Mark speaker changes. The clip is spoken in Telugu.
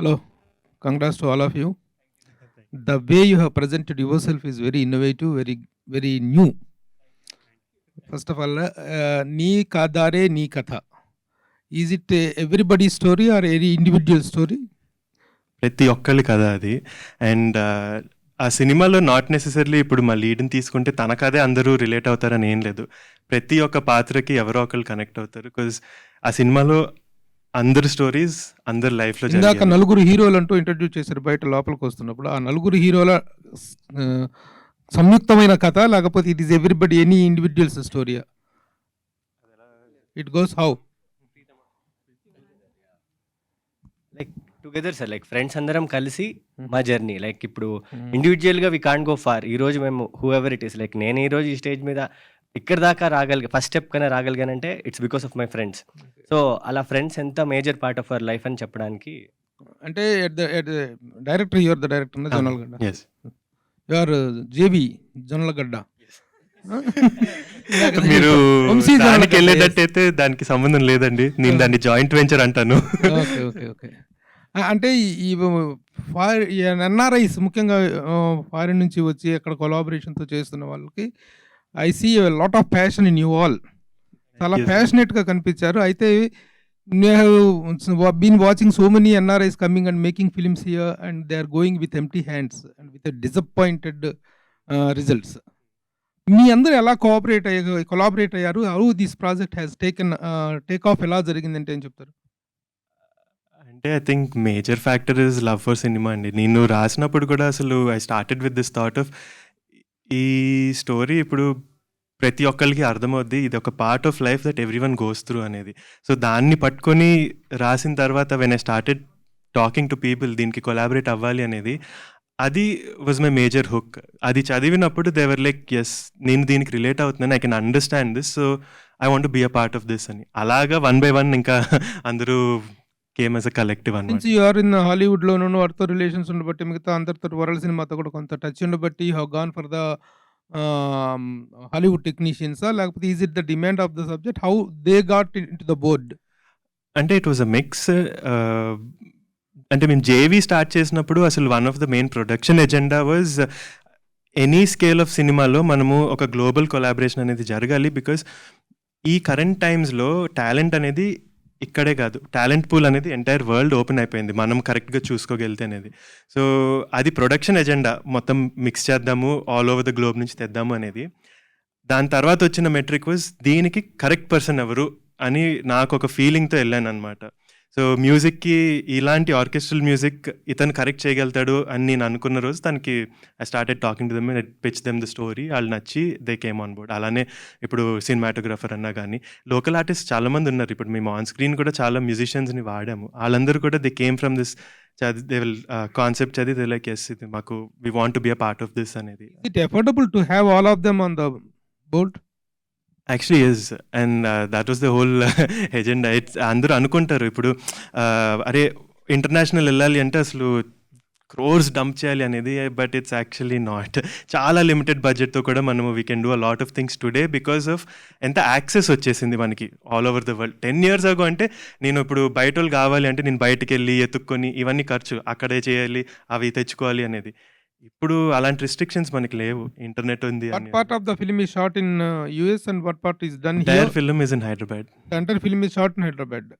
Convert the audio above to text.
Speaker 1: Hello, congrats to all of you. The way you have presented yourself is very innovative, very new. First of all, Nee Kadare Nee Katha. Is it everybody's story or any individual story?
Speaker 2: ప్రతి ఒక్కళ్ళి కథ అది. అండ్ ఆ సినిమాలో నాట్ నెసెసర్లీ ఇప్పుడు మా లీడ్ని తీసుకుంటే తన కథే అందరూ రిలేట్ అవుతారని ఏం లేదు. ప్రతి ఒక్క పాత్రకి ఎవరో ఒకళ్ళు కనెక్ట్ అవుతారు. బికాజ్ ఆ సినిమాలో అందరి స్టోరీస్ అందరి లైఫ్లో
Speaker 1: ఇందాక నలుగురు హీరోలు అంటూ ఇంట్రడ్యూస్ చేశారు బయట లోపలికి వస్తున్నప్పుడు. ఆ నలుగురు హీరోల సంయుక్తమైన కథ, లేకపోతే it is everybody any individuals స్టోరీయా? It goes how?
Speaker 3: Like together sir, like friends అందరం కలిసి మా జర్నీ. లైక్ ఇప్పుడు ఇండివిజువల్గా వి కాంట్ గో ఫార్. ఈ రోజు మేము who ever it is, like నేను ఈ రోజు ఈ స్టేజ్ మీద ఇక్కడ దాకా ఫస్ట్ స్టెప్ కన్నా రాగలిగానంటే it's because of my friends. So అలా ఫ్రెండ్స్ ఎంత major part of our life అని చెప్పడానికి.
Speaker 1: అంటే director, your the director Jonnalagadda,
Speaker 2: Yes.
Speaker 1: Your JB Jonnalagadda.
Speaker 2: మీరు
Speaker 1: వంశీ
Speaker 2: దానికి
Speaker 1: జొన్నలగడ్డ,
Speaker 2: వెళ్ళేటట్టయితే దానికి సంబంధం లేదండి. నేను దాన్ని జాయింట్ వెంచర్ అంటాను.
Speaker 1: Okay okay okay. అంటే ఈ ఎన్ఆర్ఐస్ ముఖ్యంగా ఫారిన్ నుంచి వచ్చి అక్కడ కొలాబరేషన్తో చేస్తున్న వాళ్ళకి I see lot of passion in you all. చాలా
Speaker 2: Yes.
Speaker 1: ప్యాషనేట్గా కనిపించారు. అయితే been watching so many NRIs coming and making films here and they are going with empty hands and with disappointed results. మీ అందరూ ఎలా కొలాబరేట్ అయ్యారు? How this project has take off ఎలా జరిగిందంటే ఏం చెప్తారు?
Speaker 2: అంటే I think major factor is love for cinema అండి. నేను రాసినప్పుడు కూడా అసలు I started with this thought of ఈ స్టోరీ ఇప్పుడు ప్రతి ఒక్కరికి అర్థమవుద్ది, ఇది ఒక part of life that every one goes through అనేది. సో దాన్ని పట్టుకొని రాసిన తర్వాత when I started talking to people దీనికి కొలాబరేట్ అవ్వాలి అనేది, అది వాజ్ మై మేజర్ హుక్. అది చదివినప్పుడు దేవర్ లైక్ ఎస్, నేను దీనికి రిలేట్ అవుతున్నాను, I can understand this, so I want to be a part of this అని. అలాగా 1 by 1 ఇంకా అందరూ కేమ్ యాజ్ అ కలెక్టివ్ అన్నమాట.
Speaker 1: యు ఆర్ ఇన్ హాలీవుడ్లోనూ వాటితో రిలేషన్స్ ఉండబట్టి, మిగతా అందరితో వరల్డ్ సినిమాతో కూడా కొంత టచ్ ఉండబట్టి you have gone for the Hollywood టెక్నీషియన్సా, లేకపోతే is it the demand of the subject? How they got into the board?
Speaker 2: అంటే ఇట్ వాజ్ అ మిక్స్. అంటే మేము జేవీ స్టార్ట్ చేసినప్పుడు అసలు one of the main production agenda was any scale of సినిమాలో మనము ఒక గ్లోబల్ కొలాబరేషన్ అనేది జరగాలి. బికాస్ ఈ కరెంట్ టైమ్స్లో టాలెంట్ అనేది ఇక్కడే కాదు, టాలెంట్ పూల్ అనేది ఎంటైర్ వరల్డ్ ఓపెన్ అయిపోయింది మనం కరెక్ట్గా చూసుకోగలితే అనేది. సో అది ప్రొడక్షన్ ఎజెండా, మొత్తం మిక్స్ చేద్దాము, ఆల్ ఓవర్ ద గ్లోబ్ నుంచి తెద్దాము అనేది. దాని తర్వాత వచ్చిన మెట్రిక్ వాజ్ దీనికి కరెక్ట్ పర్సన్ ఎవరు అని నాకు ఒక ఫీలింగ్తో వెళ్ళాను అనమాట. సో మ్యూజిక్కి ఇలాంటి ఆర్కెస్ట్రల్ మ్యూజిక్ ఇతను కరెక్ట్ చేయగలుగుతాడు అని నేను అనుకున్న రోజు తనకి I started talking to them and pitch them the story. వాళ్ళు నచ్చి దే కేమ్ ఆన్ బోర్డ్. అలానే ఇప్పుడు సినిమాటోగ్రఫర్ అన్నా కానీ లోకల్ ఆర్టిస్ట్ చాలామంది ఉన్నారు. ఇప్పుడు మేము ఆన్ స్క్రీన్ కూడా చాలా మ్యూజిషియన్స్ని వాడాము. వాళ్ళందరూ కూడా they came from this they will concept చదివి దే లైక్ ఎస్, ఇది మాకు we want to be a part of this అనేది.
Speaker 1: It affordable to have all of them on the board?
Speaker 2: Actually is, and that was the whole agenda. It's అందరూ అనుకుంటారు ఇప్పుడు అరే ఇంటర్నేషనల్ వెళ్ళాలి అంటే అసలు క్రోర్స్ డంప్ చేయాలి అనేది, బట్ ఇట్స్ యాక్చువల్లీ నాట్. చాలా లిమిటెడ్ బడ్జెట్తో కూడా మనము we can do a lot of things today because of ఎంత యాక్సెస్ వచ్చేసింది మనకి all over the world. 10 years ago అంటే నేను ఇప్పుడు బయట వాళ్ళు కావాలి అంటే నేను బయటకు వెళ్ళి ఎత్తుక్కొని ఇవన్నీ ఖర్చు, అక్కడే చేయాలి, అవి తెచ్చుకోవాలి అనేది. ఇప్పుడు అలాంటి రిస్ట్రిక్షన్స్ మనకి లేవు, ఇంటర్నెట్ ఉంది.
Speaker 1: What part of the film is shot in US and what part is done here?
Speaker 2: Entire film is in Hyderabad.
Speaker 1: The entire film is shot in Hyderabad.